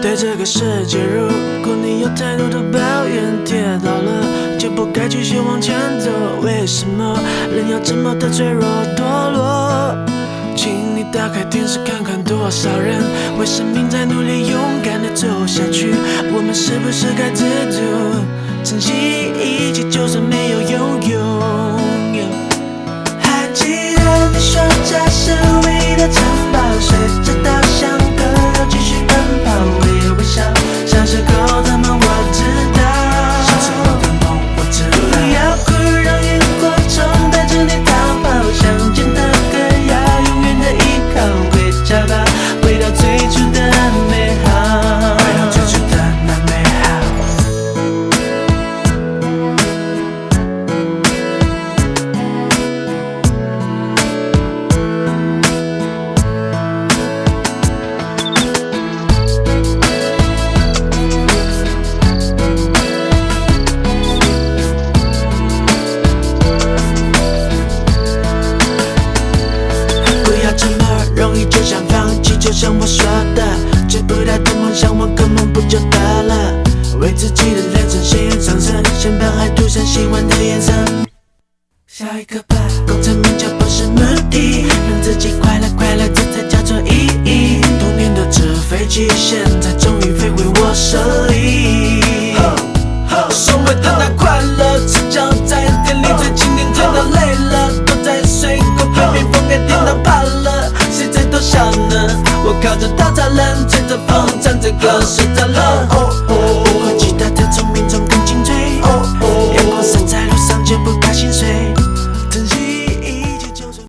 对这个世界，如果你有太多的抱怨，跌倒了就不该继续往前走。为什么人要这么的脆弱堕落？请你打开电视看看，多少人为生命在努力，勇敢的走下去。我们是不是该知足，珍惜一切，就算没有拥有？还记得你说这是唯一的城堡，随着稻香河流继续奔跑，微微笑，小时候的梦我知道，小时候的梦我知道。不要哭，让萤火虫带着你逃跑，想见的歌要永远的依靠，回家吧，回到最初的美好，回到最初的那美好。就想放弃，就像我说的，追不到的梦想，玩个梦不就得了？为自己的人生鲜艳上升，先把爱涂上喜欢的颜色。下一个吧，功成名就不是目的，让自己快乐快乐，这才叫做意义。童年的纸飞机，现在终于飞回我手里。所谓的那快乐，赤脚在店里最经典，最到累了，躲在水沟被蜜蜂给叮到怕了。谁在偷笑呢？我靠着稻草人，吹着风，唱着歌，睡着了。